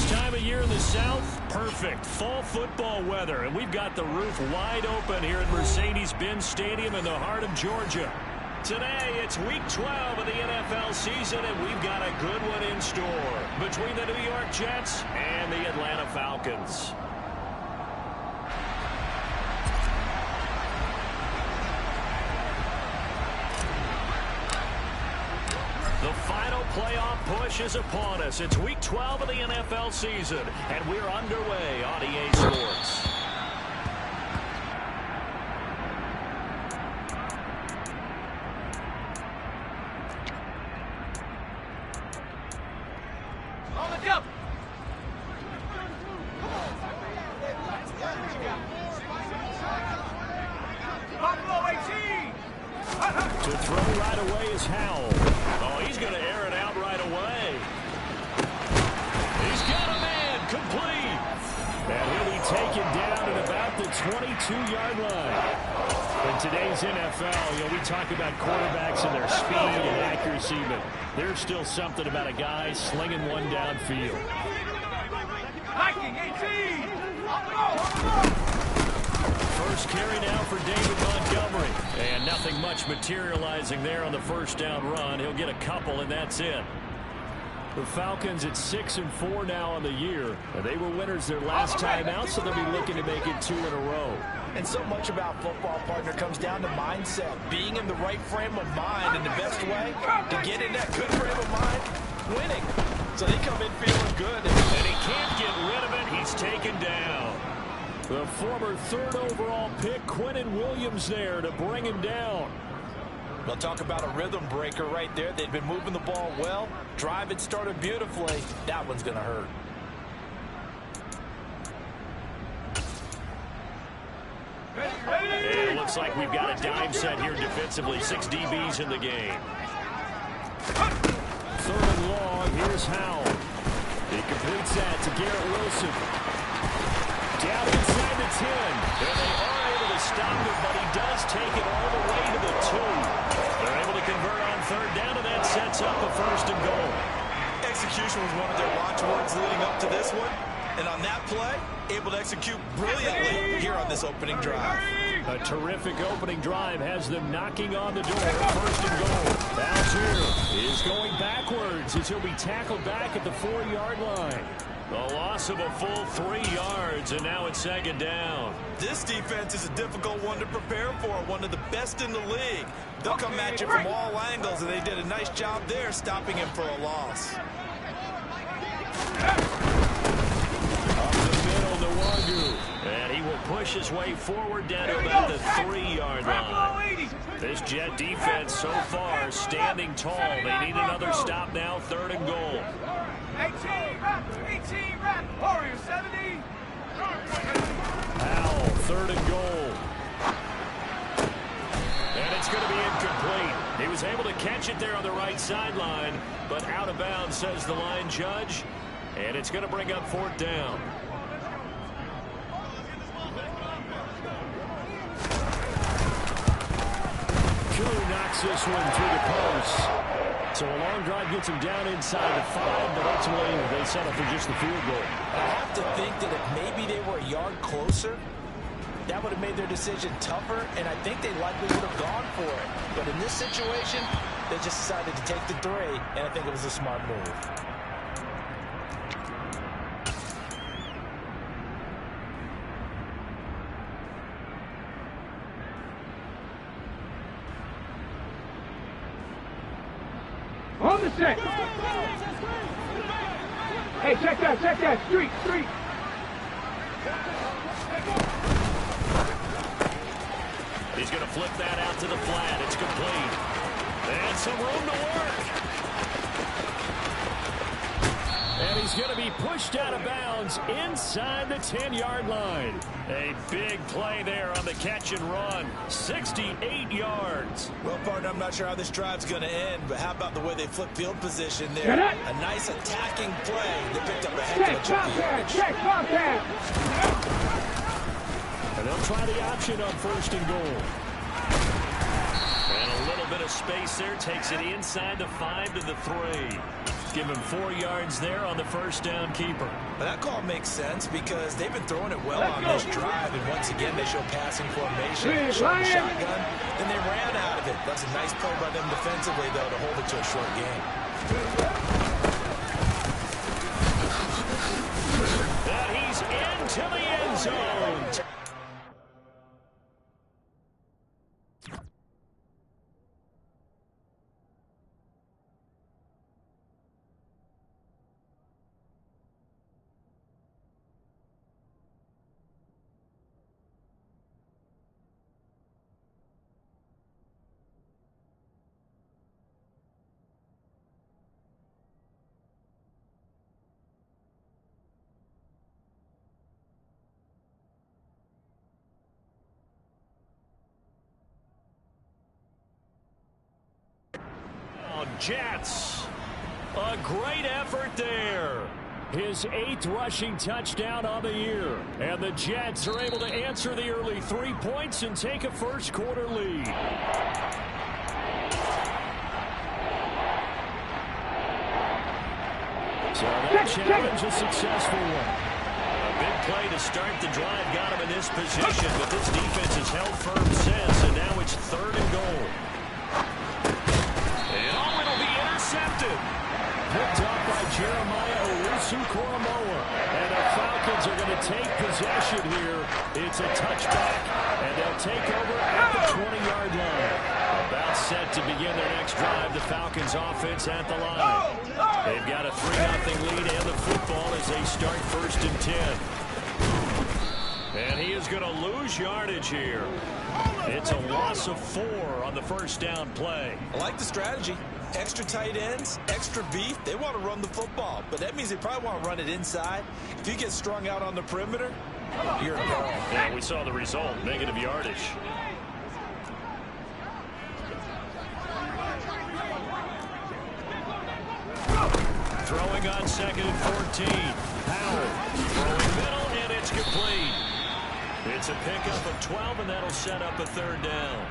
This time of year in the South, perfect. Fall football weather, and we've got the roof wide open here at Mercedes-Benz Stadium in the heart of Georgia. Today, it's Week 12 of the NFL season, and we've got a good one in store between the New York Jets and the Atlanta Falcons. The final playoff push is upon us. It's Week 12 of the NFL season, and we're underway on EA Sports. To throw right away is Howell. Oh, he's going to air it out right away. He's got a man complete. And he'll be taken down at about the 22-yard line. In today's NFL, we talk about quarterbacks and their speed and accuracy, but there's still something about a guy slinging one downfield. Viking 18. First carry now for David Montgomery. And nothing much materializing there on the first down run. He'll get a couple, and that's it. The Falcons at 6-4 now on the year. And they were winners their last time out, so they'll be looking to make it 2 in a row. And so much about football, partner, comes down to mindset. Being in the right frame of mind, and the best way to get in that good frame of mind, winning. So they come in feeling good. And he can't get rid of it. He's taken down. The former 3rd overall pick, Quinnen Williams, there to bring him down. We'll talk about a rhythm breaker right there. They've been moving the ball well. Drive had started beautifully. That one's going to hurt. It looks like we've got a dime set here defensively. 6 DBs in the game. 3rd and long. Here's Howell. He completes that to Garrett Wilson. Down inside the 10. And they are able to stop him, but he does take it all the way to the 2. They're able to convert on 3rd down, and that sets up a 1st and goal. Execution was one of their watchwords leading up to this one. And on that play, able to execute brilliantly here on this opening drive. A terrific opening drive has them knocking on the door. 1st and goal. Algier is going backwards as he'll be tackled back at the 4-yard line. The loss of a full 3 yards, and now it's 2nd down. This defense is a difficult one to prepare for, one of the best in the league. They'll come at you from all angles, and they did a nice job there stopping him for a loss. Up the middle to Wagyu, and he will push his way forward down to about the 3-yard line. This Jet defense so far standing tall. They need another stop now, 3rd and goal. 18 rep, Warrior 70. Howell, 3rd and goal. And it's going to be incomplete. He was able to catch it there on the right sideline, but out of bounds, says the line judge. And it's going to bring up 4th down. Killer knocks this one through the post. So a long drive gets him down inside the 5, but ultimately they settle for just the field goal. I have to think that if maybe they were a yard closer, that would have made their decision tougher, and I think they likely would have gone for it. But in this situation, they just decided to take the 3, and I think it was a smart move. On the set. Hey, check that. Street. He's going to flip that out to the flat. It's complete. And some room to work. And he's going to be pushed out of bounds inside the 10-yard line. A big play there on the catch and run. 68 yards. Well, partner, I'm not sure how this drive's going to end, but how about the way they flip field position there? A nice attacking play. They picked up a heck of a chunk of yardage. And they'll try the option on 1st and goal. And a little bit of space there takes it inside the 5 to the 3. Give him 4 yards there on the first down keeper. But that call makes sense because they've been throwing it well on this drive, and once again they show passing formation, showing the shotgun, then they ran out of it. That's a nice play by them defensively, though, to hold it to a short game. And he's into the end zone. Jets. A great effort there. His 8th rushing touchdown on the year. And the Jets are able to answer the early 3 points and take a first quarter lead. So that challenge a successful one. A big play to start the drive got him in this position, but this defense has held firm since, and now it's 3rd and goal. Intercepted. Picked up by Jeremiah Owusu-Koramoah. And the Falcons are going to take possession here. It's a touchback, and they'll take over at the 20-yard line. About set to begin their next drive. The Falcons offense at the line. They've got a 3-0 lead and the football as they start 1st and 10. And he is going to lose yardage here. It's a loss of 4 on the first down play. I like the strategy. Extra tight ends, extra beef. They want to run the football, but that means they probably want to run it inside. If you get strung out on the perimeter, you're in peril. Yeah, we saw the result, negative yardage. Throwing on 2nd and 14. Powell throwing middle, and it's complete. It's a pickup of 12, and that'll set up a 3rd down.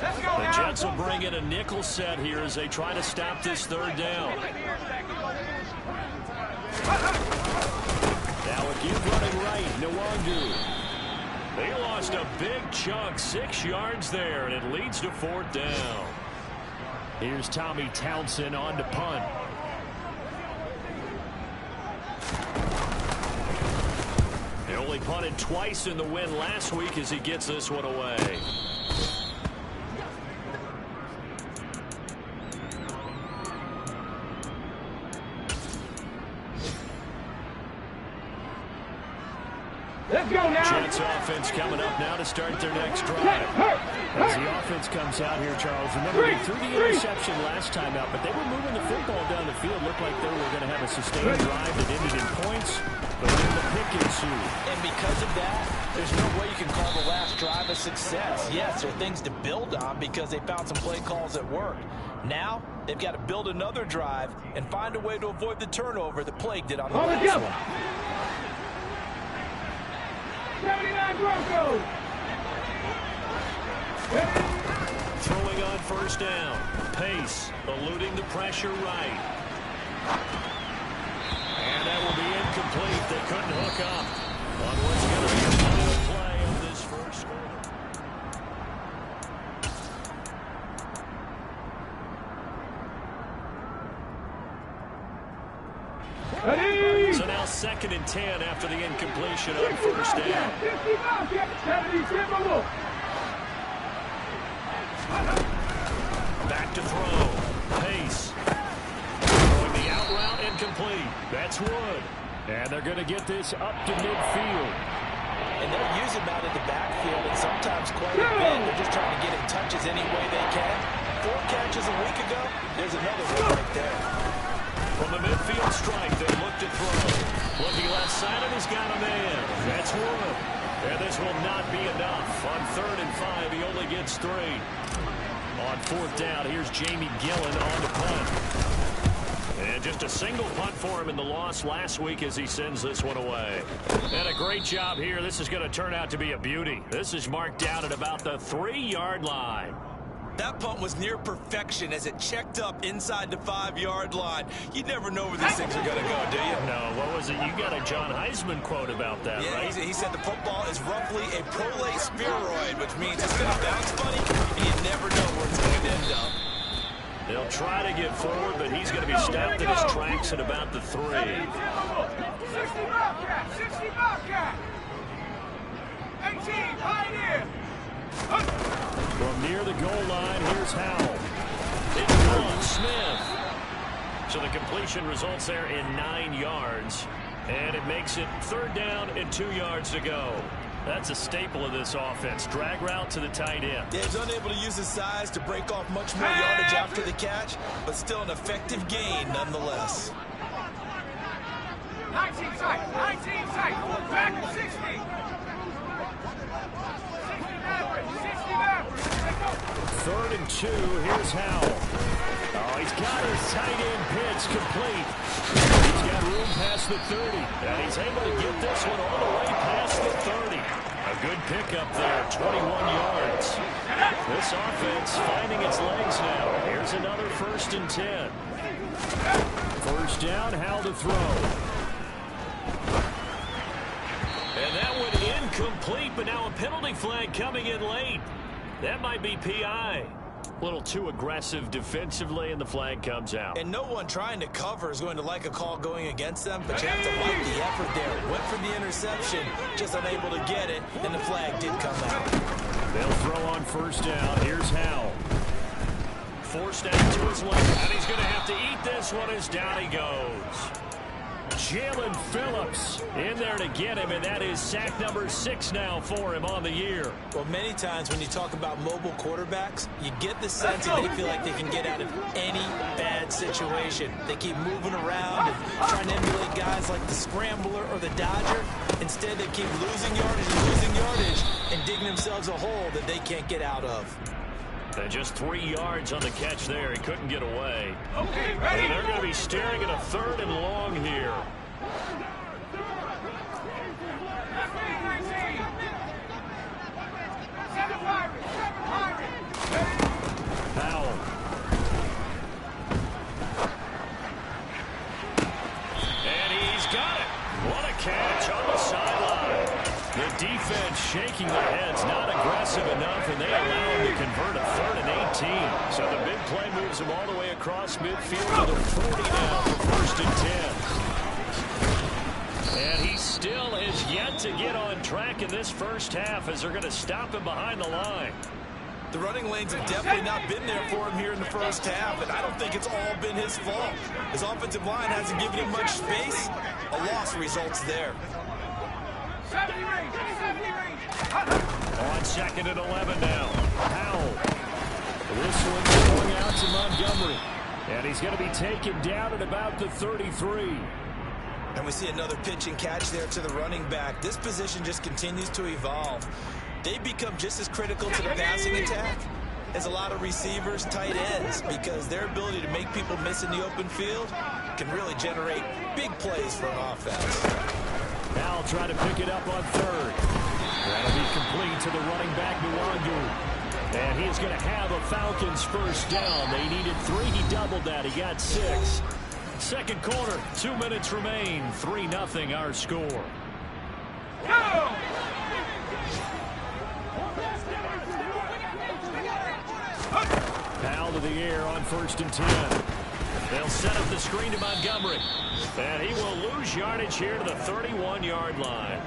The Jets will bring in a nickel set here as they try to stop this 3rd down. Now again running right, Nwangu. They lost a big chunk, 6 yards there, and it leads to 4th down. Here's Tommy Townsend on to punt. They only punted twice in the win last week as he gets this one away. Let's go now. Jets offense coming up now to start their next drive. As the offense comes out here, Charles, remember they threw the interception last time out, but they were moving the football down the field. Looked like they were going to have a sustained drive that ended in points, but then the pick ensued. And because of that, there's no way you can call the last drive a success. Yes, there are things to build on because they found some play calls that worked. Now, they've got to build another drive and find a way to avoid the turnover that plagued it on the last one. 79 Broncos. Throwing on 1st down. Pace eluding the pressure right. And that will be incomplete. They couldn't hook up on what's going to be a final play of this first quarter. So now 2nd and 10 after the incompletion on 1st down. Back to throw. Pace. Throwing the out route incomplete. That's Wood. And they're going to get this up to midfield. And they'll use him out of the backfield and sometimes quite a bit. They're just trying to get in touches any way they can. 4 catches a week ago. There's another one right there. From the midfield strike, they look to throw. Looking left side, and he's got a man. That's Wood. And this will not be enough. On 3rd and 5, he only gets 3. On 4th down, here's Jamie Gillen on the punt. And just a single punt for him in the loss last week as he sends this one away. And a great job here. This is going to turn out to be a beauty. This is marked down at about the 3-yard line. That punt was near perfection as it checked up inside the 5-yard line. You never know where these things are going to go, do you? No, what was it? You got a John Heisman quote about that, yeah, right? He said the football is roughly a prolate spheroid, which means it's going to bounce funny, and you never know where it's going to end up. They'll try to get forward, but he's going to be stopped in his tracks at about the 3. 60 Bobcat, 60 Bobcat. 18, Pioneer. From near the goal line, here's Howell. It's on Smith. So the completion results there in 9 yards. And it makes it 3rd down and 2 yards to go. That's a staple of this offense. Drag route to the tight end. Yeah, he's unable to use his size to break off much more yardage after the catch, but still an effective gain nonetheless. 19 tight, 19 tight. Back at 60. 60 average, 60 average. 3rd and 2, here's Howell. Oh, he's got his tight end pitch complete. He's got room past the 30, and he's able to get this one all the way past the 30. A good pickup there, 21 yards. This offense finding its legs now. Here's another 1st and 10. 1st down, Howell to throw. And that one incomplete, but now a penalty flag coming in late. That might be PI. A little too aggressive defensively, and the flag comes out. And no one trying to cover is going to like a call going against them, but you have to like the effort there. Went for the interception, just unable to get it, and the flag did come out. They'll throw on 1st down. Here's Howell. Forced out to his left, and he's going to have to eat this one as down he goes. Jalen Phillips in there to get him, and that is sack number 6 now for him on the year. Well, many times when you talk about mobile quarterbacks, you get the sense that they feel like they can get out of any bad situation. They keep moving around and trying to emulate guys like the Scrambler or the Dodger. Instead, they keep losing yardage and digging themselves a hole that they can't get out of. And just 3 yards on the catch there. He couldn't get away. Okay, ready. And they're going to be staring at a 3rd and long here. 7 Pirates, 7 Pirates. Howell. And he's got it. What a catch on the sideline. The defense shaking their heads, not aggressive enough, and they allow him to convert a 3rd and 18. So the big play moves him all the way across midfield to the 40 now for 1st and 10. And he still has yet to get on track in this 1st half as they're going to stop him behind the line. The running lanes have definitely not been there for him here in the 1st half, and I don't think it's all been his fault. His offensive line hasn't given him much space. A loss results there. 70 range, 70 range. On 2nd and 11 now. Howell. This one going out to Montgomery. And he's going to be taken down at about the 33. And we see another pitch and catch there to the running back. This position just continues to evolve. They become just as critical to the passing attack as a lot of receivers, tight ends, because their ability to make people miss in the open field can really generate big plays for an offense. Now try to pick it up on 3rd. That'll be complete to the running back, Nwangu. And he's going to have a Falcons 1st down. They needed 3. He doubled that. He got 6. 2nd quarter, 2 minutes remain. 3-0 our score. Go! Powell to the air on 1st and 10. They'll set up the screen to Montgomery. And he will lose yardage here to the 31-yard line.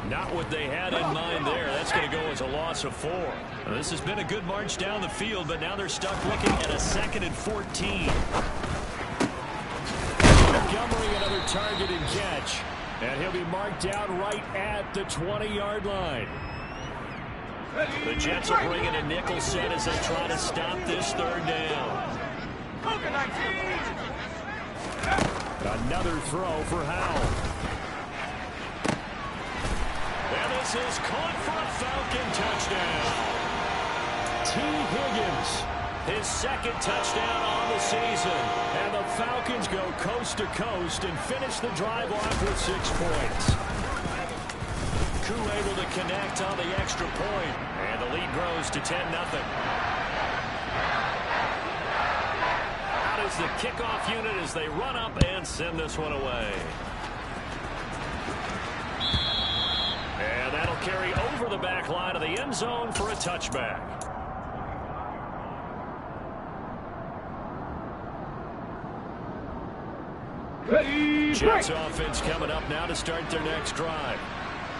Not what they had in mind there. That's going to go as a loss of 4. Now, this has been a good march down the field, but now they're stuck looking at a 2nd and 14. Montgomery, another target and catch. And he'll be marked down right at the 20-yard line. The Jets will bring in a nickel set as they try to stop this 3rd down. Another throw for Howell. And this is caught for a Falcon touchdown. T. Higgins His second touchdown on the season. And the Falcons go coast to coast and finish the drive off with 6 points. Koo able to connect on the extra point. And the lead grows to 10-0. Out is the kickoff unit as they run up and send this one away. And that'll carry over the back line of the end zone for a touchback. Jets offense coming up now to start their next drive.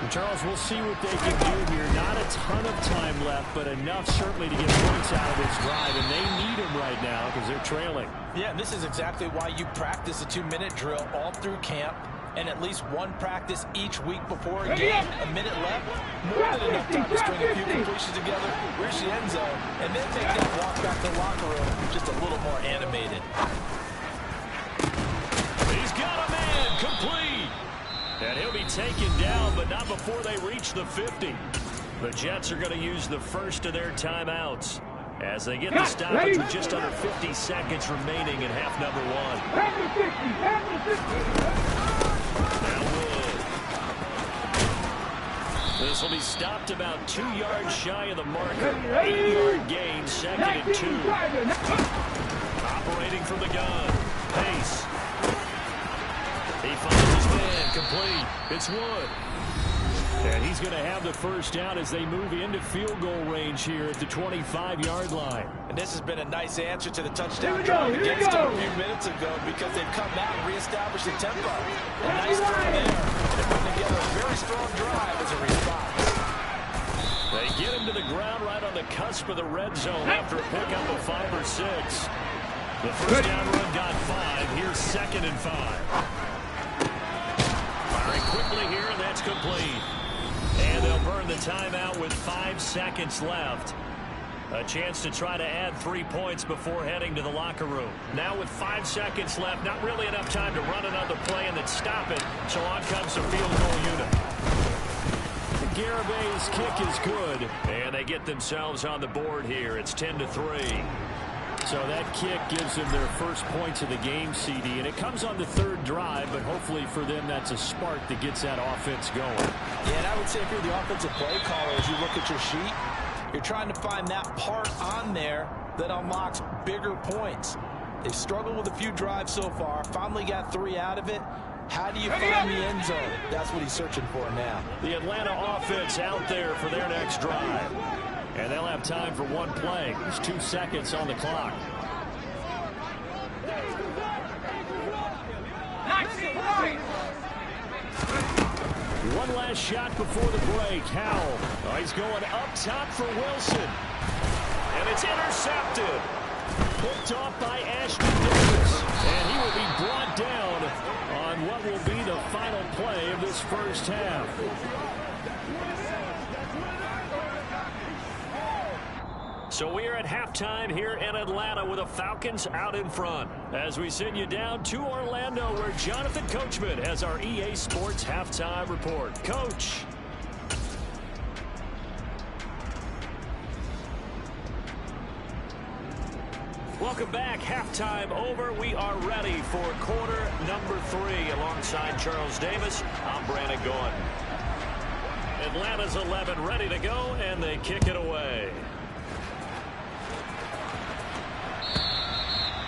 And Charles, we'll see what they can do here. Not a ton of time left, but enough certainly to get points out of this drive, and they need them right now because they're trailing. Yeah, and this is exactly why you practice a 2-minute drill all through camp and at least one practice each week before a game. A minute left, more than enough time to string a few completions together, reach the end zone, and then make that walk back to the locker room just a little more animated. He's got a man, complete. And he'll be taken down, but not before they reach the 50. The Jets are going to use the first of their timeouts as they get the stoppage with just under 50 seconds remaining in half number 1. Now Wood. This will be stopped about 2 yards shy of the marker. 8-yard gain, 2nd and 2. Operating from the gun. Pace. He finds his man, complete. It's Wood. And he's going to have the first down as they move into field goal range here at the 25-yard line. And this has been a nice answer to the touchdown drive against them a few minutes ago because they've come out and reestablished the tempo. A nice throw there. And they're putting together a very strong drive as a response. They get him to the ground right on the cusp of the red zone after a pickup of 5 or 6. The first down run got 5. Here's 2nd and 5. Quickly here, and that's complete. And they'll burn the timeout with 5 seconds left. A chance to try to add 3 points before heading to the locker room. Now with 5 seconds left, not really enough time to run another play and then stop it. So on comes the field goal unit. Garabay's kick is good. And they get themselves on the board here. It's 10-3. So that kick gives them their first points of the game, CD, and it comes on the 3rd drive, but hopefully for them that's a spark that gets that offense going. Yeah, and I would say if you're the offensive play caller, as you look at your sheet, you're trying to find that part on there that unlocks bigger points. They've struggled with a few drives so far, finally got 3 out of it. How do you find the end zone? That's what he's searching for now. The Atlanta offense out there for their next drive. And they'll have time for 1 play. There's 2 seconds on the clock. One last shot before the break. Howell. Oh, he's going up top for Wilson. And it's intercepted. Picked off by Ashton Davis. And he will be brought down on what will be the final play of this first half. So we are at halftime here in Atlanta with the Falcons out in front. As we send you down to Orlando where Jonathan Coachman has our EA Sports halftime report. Coach. Welcome back. Halftime over. We are ready for quarter number 3 alongside Charles Davis. I'm Brandon Gaudin. Atlanta's 11 ready to go, and they kick it away.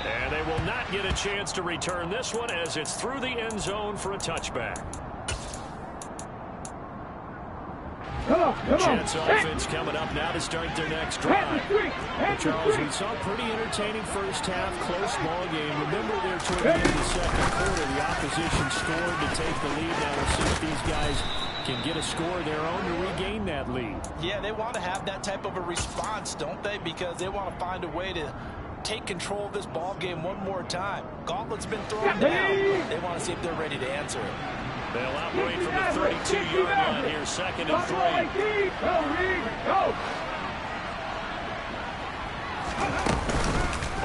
And they will not get a chance to return this one as it's through the end zone for a touchback. Jets offense coming up now to start their next drive. Well, Charles, we saw a pretty entertaining first half, close ball game. Remember there toward the end of the second quarter, the opposition scored to take the lead. Now we'll see if these guys can get a score of their own to regain that lead. Yeah, they want to have that type of a response, don't they? Because they want to find a way to take control of this ball game one more time. Gauntlet's been thrown down. They want to see if they're ready to answer it. They'll operate from the 32-yard line here, 2nd and 3.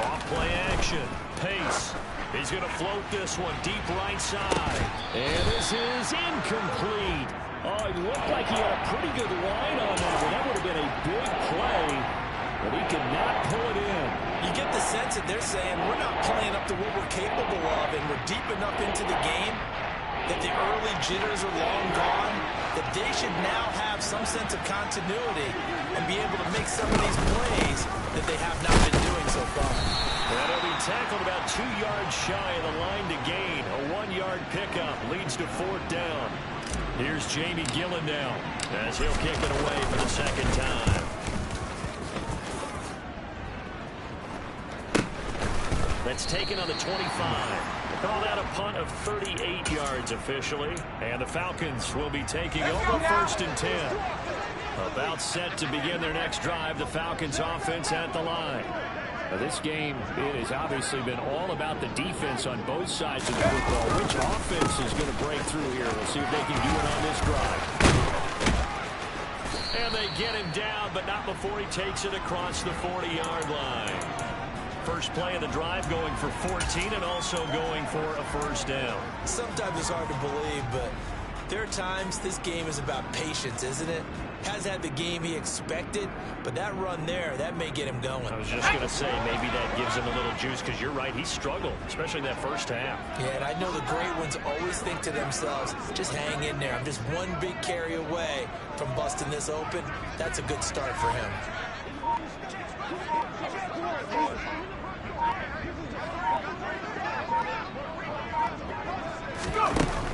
Off play action. Pace. He's going to float this one deep right side. And this is incomplete. Oh, it looked like he had a pretty good line on that one. That would have been a big play, but he could not pull it in. You sense that they're saying we're not playing up to what we're capable of, and we're deep enough into the game that the early jitters are long gone, that they should now have some sense of continuity and be able to make some of these plays that they have not been doing so far. And he'll be tackled about 2 yards shy of the line to gain. A 1-yard pickup leads to 4th down. Here's Jamie Gillen now as he'll kick it away for the second time. That's taken on the 25. Call that a punt of 38 yards officially. And the Falcons will be taking over 1st and 10. About set to begin their next drive. The Falcons offense at the line. Now this game, it has obviously been all about the defense on both sides of the football. Which offense is going to break through here? We'll see if they can do it on this drive. And they get him down, but not before he takes it across the 40-yard line. First play of the drive going for 14 and also going for a 1st down. Sometimes it's hard to believe, but there are times this game is about patience, isn't it? Has had the game he expected, but that run there, that may get him going. I was just going to say, maybe that gives him a little juice, because you're right, he struggled, especially in that first half. Yeah, and I know the great ones always think to themselves, just hang in there. I'm just one big carry away from busting this open. That's a good start for him.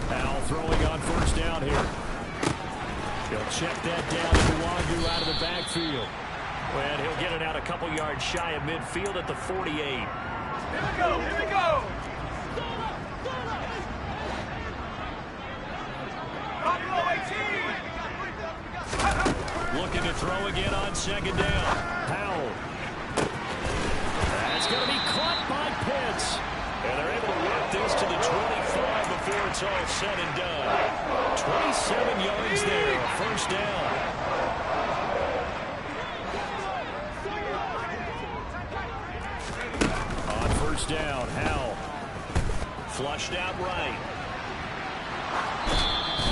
Powell throwing on 1st down here. He'll check that down to Nwangwu out of the backfield. And he'll get it out a couple yards shy of midfield at the 48. Here we go, here we go. Looking to throw again on 2nd down. Powell. That's going to be caught by Pitts. And they're able to work this to the 25 before it's all said and done. 27 yards there, a 1st down. On 1st down, Howell. Flushed out right.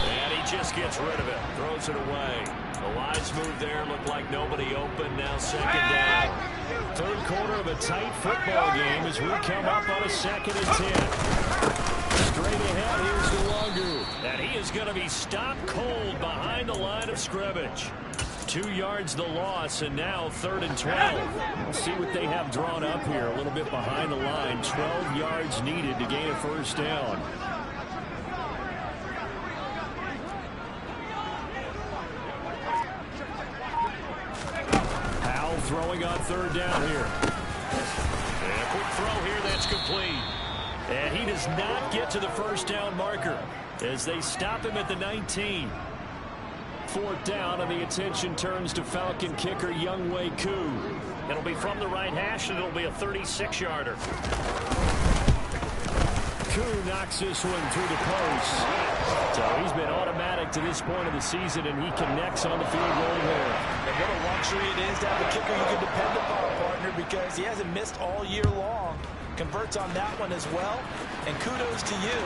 And he just gets rid of it. Throws it away. A wise move there. Looked like nobody open. Now 2nd down. 3rd quarter of a tight football game as we come up on a 2nd and 10. Straight ahead, here's Nwangwu. And he is going to be stopped cold behind the line of scrimmage. 2 yards the loss, and now 3rd and 12. Let's see what they have drawn up here. A little bit behind the line. 12 yards needed to gain a 1st down. Throwing on 3rd down here. And a quick throw here that's complete. And he does not get to the 1st down marker as they stop him at the 19. 4th down, and the attention turns to Falcon kicker Younghoe Koo. It'll be from the right hash, and it'll be a 36-yarder. Koo knocks this one through the post. So he's been automatic to this point of the season, and he connects on the field goal there. And what a luxury it is to have a kicker you can depend upon, partner, because he hasn't missed all year long. Converts on that one as well. And kudos to you.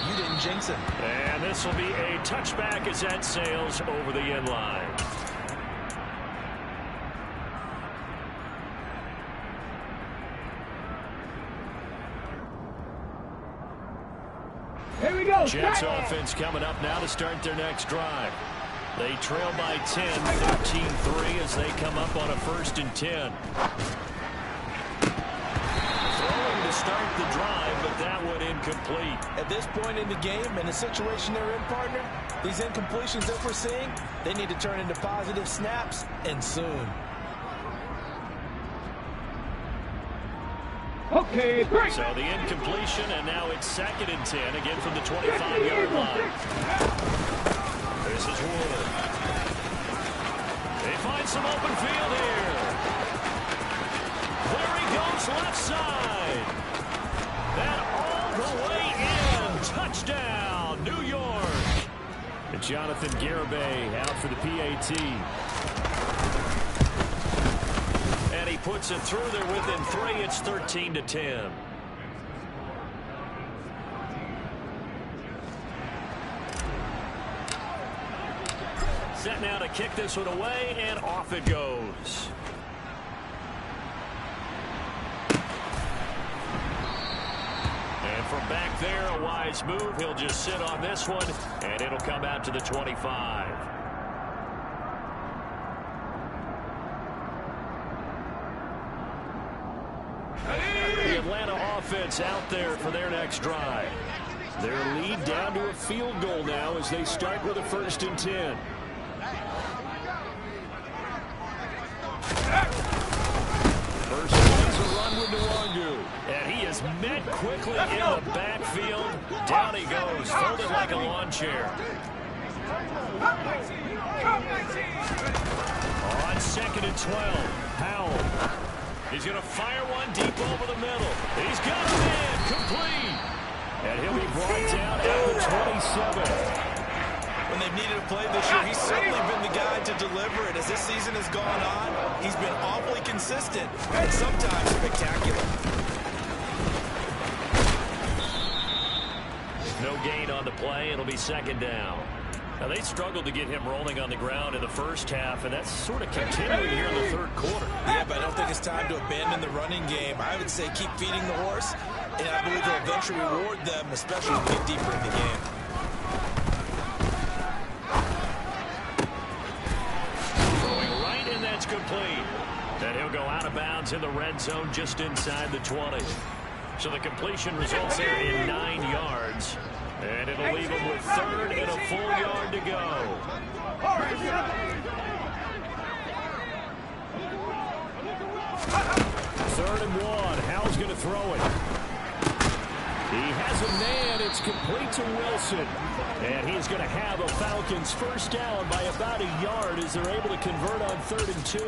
You didn't jinx him. And this will be a touchback as that sails over the end line. Here we go. Jets offense coming up now to start their next drive. They trail by 10, 13-3 as they come up on a 1st and 10. Throwing to start the drive, but that one incomplete. At this point in the game and the situation they're in, partner, these incompletions that we're seeing, they need to turn into positive snaps, and soon. Okay, great. So the incompletion, and now it's 2nd and 10, again from the 25-yard line. This is Wood. They find some open field here. There he goes, left side. And all the way in. Touchdown, New York. And Jonathan Garibay out for the PAT. And he puts it through there within 3. It's 13-10. Set now to kick this one away, and off it goes. a wise move. He'll just sit on this one, and it'll come out to the 25. The Atlanta offense out there for their next drive. Their lead down to a field goal now as they start with a 1st and 10. First one's a run with Nwangu. And he is met quickly in the backfield. Down he goes, folded like a lawn chair. On 2nd and 12, Howell. He's going to fire one deep over the middle. He's got a man, complete. And he'll be brought down at the 27. When they've needed a play this year, he's certainly been the guy to deliver it. As this season has gone on, he's been awfully consistent and sometimes spectacular. No gain on the play. It'll be 2nd down. Now, they struggled to get him rolling on the ground in the first half, and that's sort of continuing here in the 3rd quarter. Yeah, but I don't think it's time to abandon the running game. I would say keep feeding the horse, and I believe he'll eventually reward them, especially as we get deeper in the game. Throwing right, and that's complete. And he'll go out of bounds in the red zone just inside the 20. So the completion results there in 9 yards. And it'll leave him with 3rd and a full yard to go. 3rd and 1. Howell's going to throw it. He has a man. It's complete to Wilson. And he's going to have a Falcons 1st down by about a yard as they're able to convert on 3rd and 2.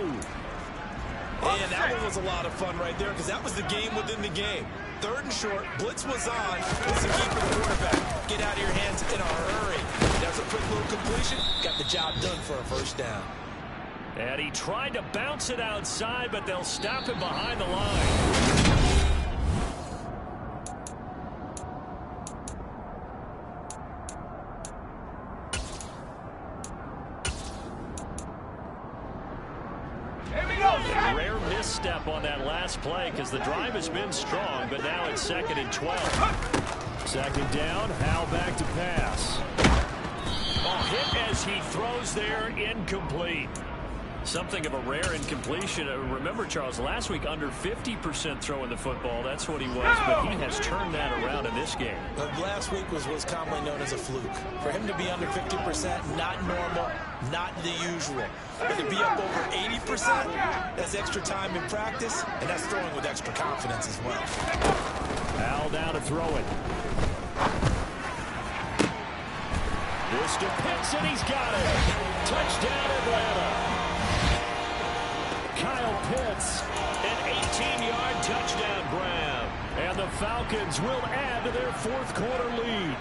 And that one was a lot of fun right there because that was the game within the game. 3rd and short, blitz was on. What's the key for the quarterback? Get out of your hands in a hurry. That's a quick little completion. Got the job done for a 1st down. And he tried to bounce it outside, but they'll stop him behind the line. Rare misstep on that last play because the drive has been strong, but now it's 2nd and 12. 2nd down, Howell back to pass. Oh, hit as he throws there, incomplete. Something of a rare incompletion. Remember, Charles, last week under 50% throwing the football. That's what he was, but he has turned that around in this game. Last week was what's commonly known as a fluke. For him to be under 50%, not normal, not the usual. But to be up over 80%, that's extra time in practice, and that's throwing with extra confidence as well. Howell down to throw it. This to Pitts, and he's got it. Touchdown, Atlanta. Kyle Pitts, an 18-yard touchdown grab. And the Falcons will add to their 4th quarter lead.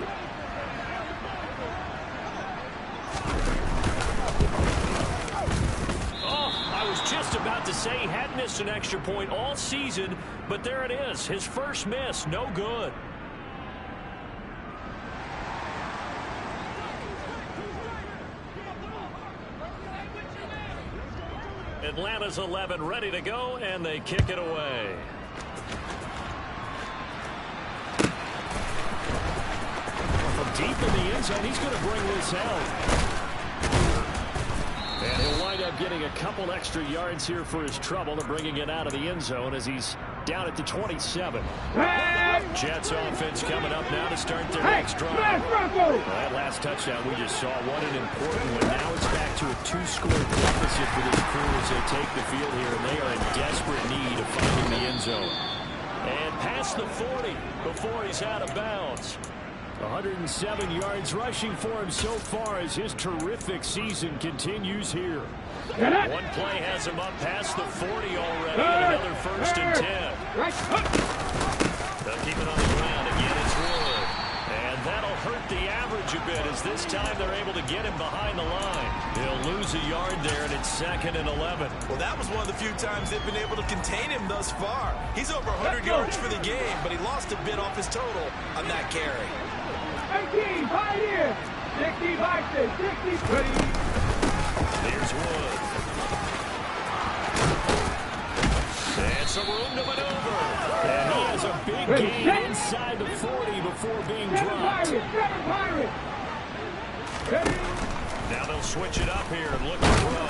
Oh, I was just about to say he had missed an extra point all season, but there it is. His first miss, no good. Atlanta's 11 ready to go, and they kick it away. From deep in the end zone, he's going to bring this out. And he'll wind up getting a couple extra yards here for his trouble and bringing it out of the end zone as he's down at the 27. Jets offense coming up now to start their next drive. Well, that last touchdown we just saw, what an important one. Now it's back to a 2-score deficit for this crew as they take the field here, and they are in desperate need of finding the end zone. And past the 40 before he's out of bounds. 107 yards rushing for him so far as his terrific season continues here. One play has him up past the 40 already, and another 1st and 10. They'll keep it on the ground again. It's Wood. And that'll hurt the average a bit as this time they're able to get him behind the line. He'll lose a yard there, and it's 2nd and 11. Well, that was one of the few times they've been able to contain him thus far. He's over 100 yards for the game, but he lost a bit off his total on that carry. 18, right here. 60, right there. 60, Here's Wood. And some room to maneuver. And he has a big gain inside the 40 before being dropped. Now they'll switch it up here and look to throw.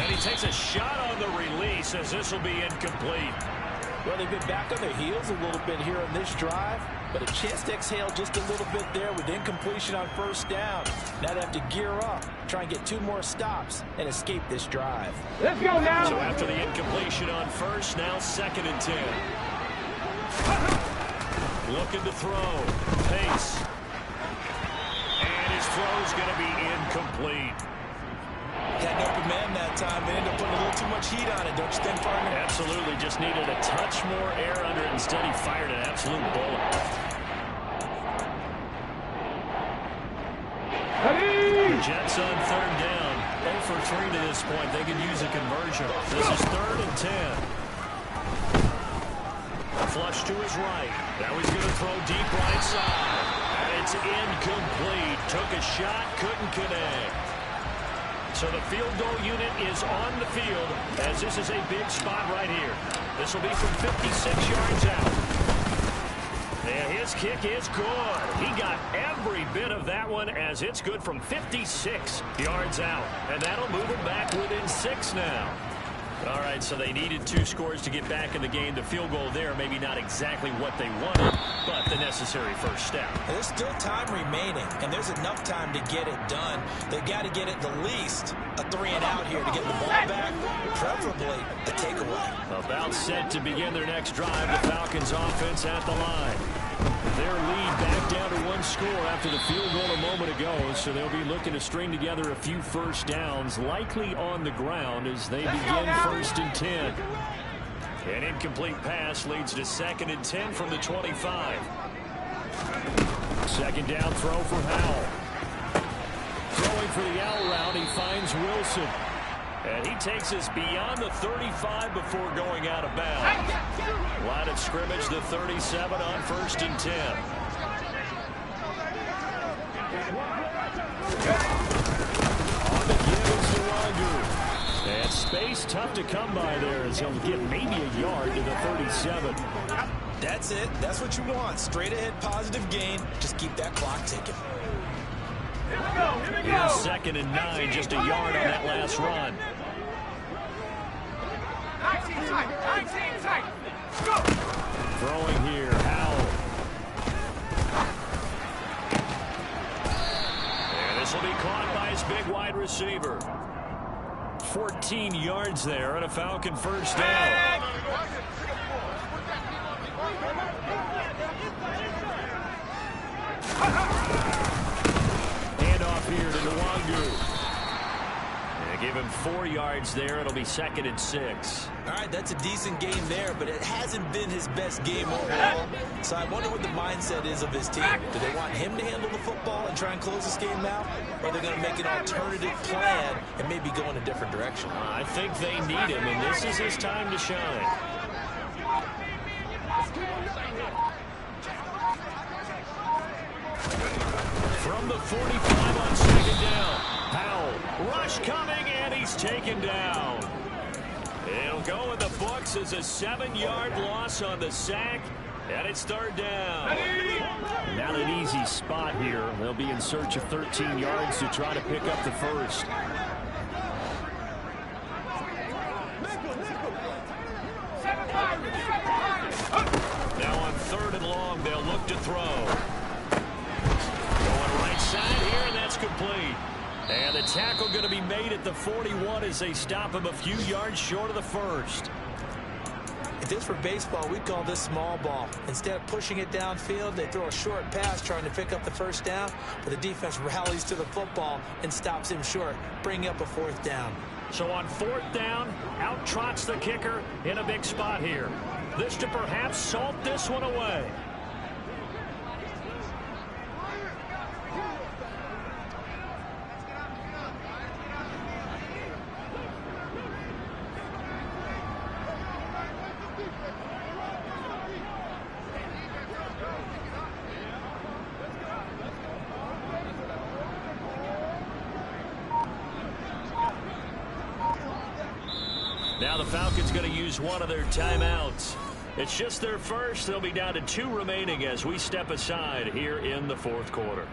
And he takes a shot on the release as this will be incomplete. Well, they've been back on their heels a little bit here on this drive, but a chance to exhale just a little bit there with incompletion on first down. Now they have to gear up, try and get 2 more stops, and escape this drive. Let's go now. So after the incompletion on first, now 2nd and 10. Looking to throw. Pace. And his throw's going to be incomplete. Had an open man that time. They ended up putting a little too much heat on it, don't you think, partner? Absolutely. Just needed a touch more air under it. Instead, he fired an absolute bullet. Jets on 3rd down. 0 for 3 to this point. They could use a conversion. This is 3rd and 10. Flush to his right. Now he's going to throw deep right side. And it's incomplete. Took a shot, couldn't connect. So the field goal unit is on the field as this is a big spot right here. This will be from 56 yards out. And his kick is good. He got every bit of that one as it's good from 56 yards out. And that'll move him back within 6 now. All right, so they needed 2 scores to get back in the game. The field goal there, maybe not exactly what they wanted, but the necessary first step. And there's still time remaining, and there's enough time to get it done. They've got to get it the least a 3-and-out here to get the ball back, preferably a takeaway. About set to begin their next drive. The Falcons offense at the line. Their lead back down to 1 score after the field goal a moment ago, so they'll be looking to string together a few first downs, likely on the ground as they begin 1st and 10. An incomplete pass leads to 2nd and 10 from the 25. 2nd down throw for Howell. Throwing for the out route, he finds Wilson. And he takes us beyond the 35 before going out of bounds. Line of scrimmage, the 37 on 1st and 10. On the give is Nwangu. And space tough to come by there as he'll get maybe a yard to the 37. That's it. That's what you want. Straight ahead positive gain. Just keep that clock ticking. Here's 2nd and 9, just a yard on that last run. Throwing here, Howell. And this will be caught by his big wide receiver. 14 yards there on a Falcon first down. Here to Nwangu. They give him 4 yards there. It'll be 2nd and 6. All right, that's a decent game there, but it hasn't been his best game overall. So I wonder what the mindset is of his team. Do they want him to handle the football and try and close this game out? Or are they going to make an alternative plan and maybe go in a different direction? I think they need him, and this is his time to shine. From the 45 on 2nd down. Howell, rush coming, and he's taken down. It'll go in the books as a 7-yard loss on the sack, and it's 3rd down. Not an easy spot here. They'll be in search of 13 yards to try to pick up the first. Now on 3rd and long, they'll look to throw. Side here, and that's complete. And the tackle going to be made at the 41 as they stop him a few yards short of the first. If this were baseball, we'd call this small ball. Instead of pushing it downfield, they throw a short pass trying to pick up the first down, but the defense rallies to the football and stops him short, bringing up a 4th down. So on 4th down, out trots the kicker in a big spot here. This to perhaps salt this one away. Now the Falcons going to use one of their timeouts. It's just their first. They'll be down to 2 remaining as we step aside here in the fourth quarter.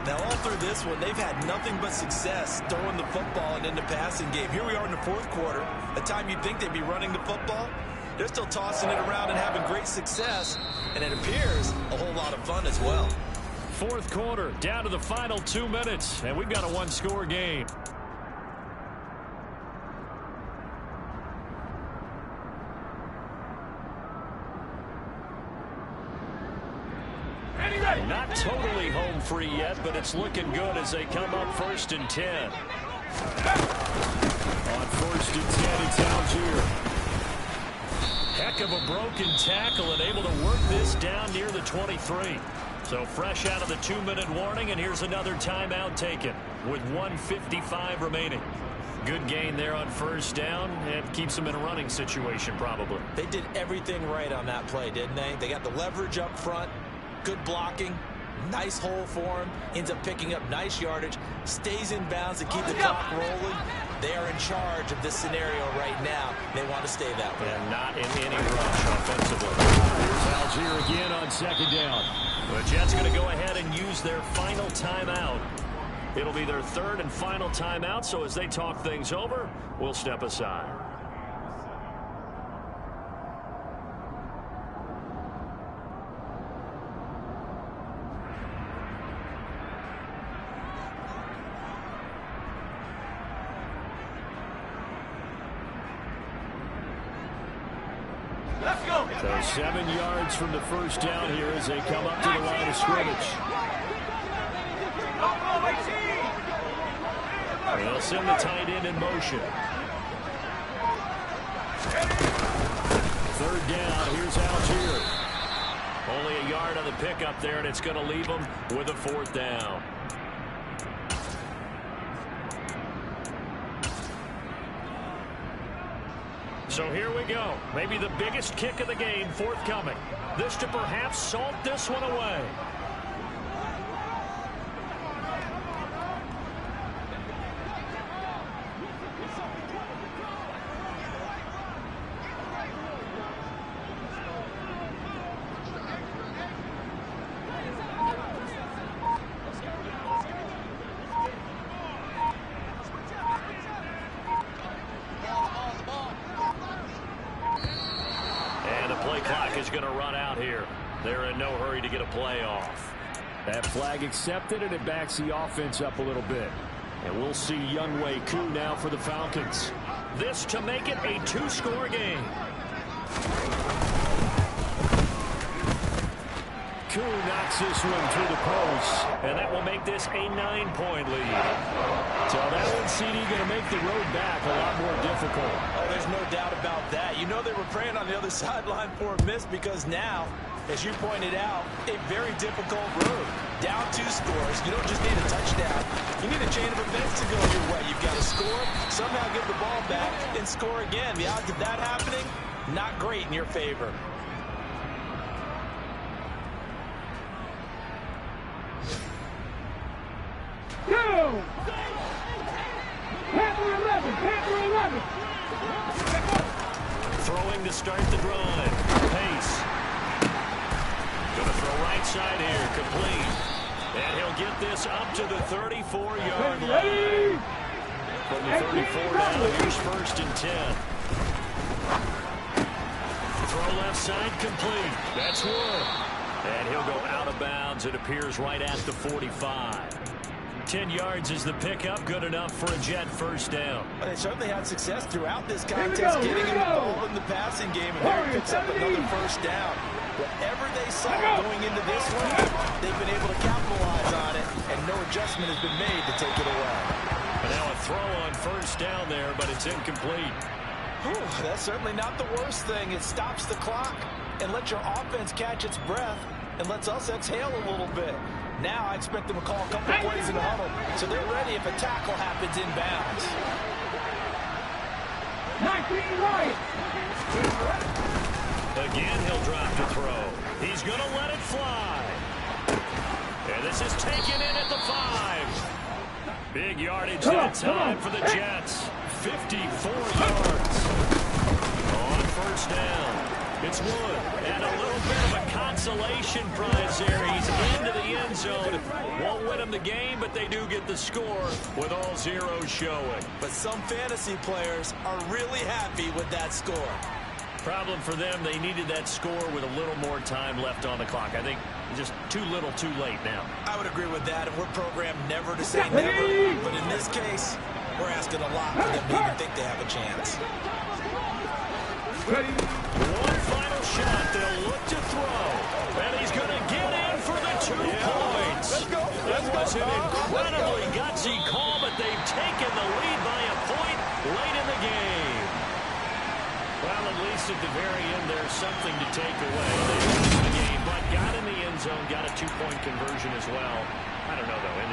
Now, all through this one, they've had nothing but success throwing the football and in the passing game. Here we are in the fourth quarter, a time you'd think they'd be running the football. They're still tossing it around and having great success, and it appears a whole lot of fun as well. Fourth quarter, down to the final 2 minutes, and we've got a one-score game. Not totally home free yet, but it's looking good as they come up 1st and 10. On 1st and 10, it's Algier. Heck of a broken tackle and able to work this down near the 23. So fresh out of the 2-minute warning, and here's another timeout taken with 1:55 remaining. Good gain there on 1st down, and keeps them in a running situation probably. They did everything right on that play, didn't they? They got the leverage up front. Good blocking, nice hole for him, ends up picking up nice yardage, stays in bounds to keep the clock rolling. They are in charge of this scenario right now. They want to stay that way. And not in any rush offensively. Here's Algier again on 2nd down. The Jets going to go ahead and use their final timeout. It'll be their 3rd and final timeout, so as they talk things over, we'll step aside. So 7 yards from the 1st down here as they come up to the line of scrimmage. They'll send the tight end in motion. 3rd down, here's Algier. Only a yard on the pickup there, and it's going to leave them with a 4th down. So here we go. Maybe the biggest kick of the game forthcoming. This to perhaps salt this one away. That flag accepted, and it backs the offense up a little bit. And we'll see Younghoe Koo now for the Falcons. This to make it a 2-score game. Koo knocks this one through the post, and that will make this a 9-point lead. So that one, CD, going to make the road back a lot more difficult. Oh, there's no doubt about that. You know they were praying on the other sideline for a miss, because now, as you pointed out, a very difficult road. Down 2 scores. You don't just need a touchdown. You need a chain of events to go your way. You've got to score, somehow get the ball back, and score again. The odds of that happening, not great in your favor. Throwing to start the drive. Pace. Going to throw right side here. Complete. And he'll get this up to the 34-yard line. From the 34 down, here's 1st and 10. Throw left side, complete. That's Wood. And he'll go out of bounds. It appears right at the 45. 10 yards is the pickup. Good enough for a Jet 1st down. Well, they certainly had success throughout this contest, getting involved in the passing game, and there he picks up another 1st down. Whatever they saw going into this one, they've been able to capitalize on it, and no adjustment has been made to take it away. And now a throw on first down there, but it's incomplete. Whew, that's certainly not the worst thing. It stops the clock and lets your offense catch its breath and lets us exhale a little bit. Now I expect them to call a couple of plays in the huddle so they're ready if a tackle happens inbounds. 19 right. Again, he'll drop to throw. He's going to let it fly. And this is taken in at the 5. Big yardage that time for the Jets. 54 yards on first down. It's Wood, and a little bit of a consolation prize there. He's into the end zone. Won't win them the game, but they do get the score with all zeros showing. But some fantasy players are really happy with that score. Problem for them, they needed that score with a little more time left on the clock. I think just too little, too late now. I would agree with that, and we're programmed never to say never. But in this case, we're asking a lot for them to even think they have a chance. One final shot. They'll look to throw. And he's going to get in for the 2 points. That was an incredibly gutsy call, but they've taken the lead by a point late in the game. Well, at least at the very end, there's something to take away. They lost the game, but got in the end zone, got a 2-point conversion as well. I don't know, though. In the